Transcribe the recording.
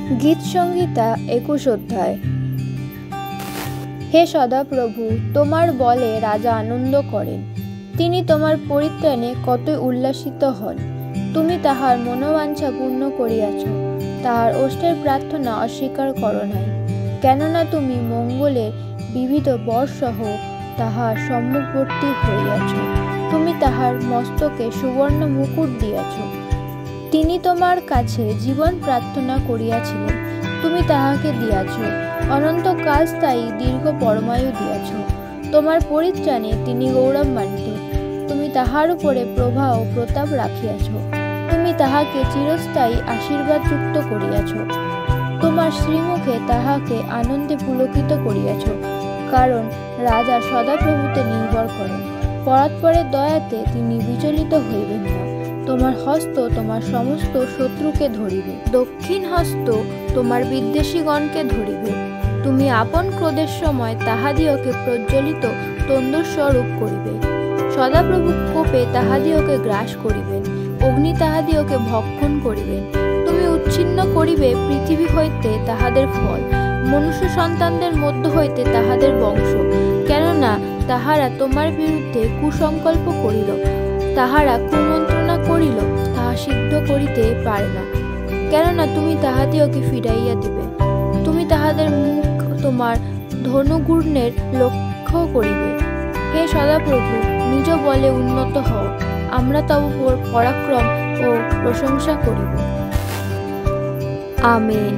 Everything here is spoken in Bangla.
গীত সংহিতা 21 অধ্যায়। হে সদাপ্রভু, তোমার বলে রাজা আনন্দ করেন, তিনি তোমার পরিত্রাণে কতই উল্লাসিত হন। তুমি তাহার মনোবাঞ্ছা পূর্ণ করিয়াছ, তাহার ওষ্ঠের প্রার্থনা অস্বীকার করো নাই। কেননা তুমি মঙ্গলের বিবিধ বরসহ তাহার সম্মুখবর্তী হইয়াছ। তুমি তাহার মস্তকে সুবর্ণ মুকুট দিয়াছ। তিনি তোমার কাছে জীবন প্রার্থনা করিয়াছিলেন, তুমি তাহাকে দিয়াছ। অনন্তকাল স্থায়ী দীর্ঘ পরমায়ু দিয়াছ। তোমার পরিত্রাণে তিনি গৌরবান্বিত। তুমি তাহার উপরে প্রভা ও প্রতাপ রাখিয়াছ। তুমি তাহাকে চিরস্থায়ী আশীর্বাদযুক্ত করিয়াছ। তোমার শ্রীমুখে তাহাকে আনন্দে পুলকিত করিয়াছ, কারণ রাজা সদাপ্রভুতে নির্ভর করেন। পরাৎপরের দয়াতে তিনি বিচলিত হইবেন না। তোমার হস্ত তোমার সমস্ত শত্রুকে ধরিবে, দক্ষিণ হস্ত তোমার বিদ্বেষীগণকে ধরিবে। তুমি আপন ক্রোধের সময় তাহাদিওকে প্রজ্বলিত তন্দুরস্বরূপ করিবে। সদাপ্রভু কোপে তাহাদিওকে গ্রাস করিবেন, অগ্নি তাহাদিওকে ভক্ষণ করিবেন। তুমি উচ্ছিন্ন করিবে পৃথিবী হইতে তাহাদের ফল, মনুষ্য সন্তানদের মধ্য হইতে তাহাদের বংশ। কেননা তাহারা তোমার বিরুদ্ধে কুসংকল্প করিল, তাহারা কুমন্ত্রণা করিল, তাহা সিদ্ধ করিতে পারে না। কেননা তুমি তাহাদিওকে ফিরাইয়া দিবে। তুমি তাহাদের মুখ তোমার ধনুগূর্ণের লক্ষ্য করিবে। হে সদাপ্রভু, নিজ বলে উন্নত হও, আমরা তব পরাক্রম ও প্রশংসা করিব। আমেন।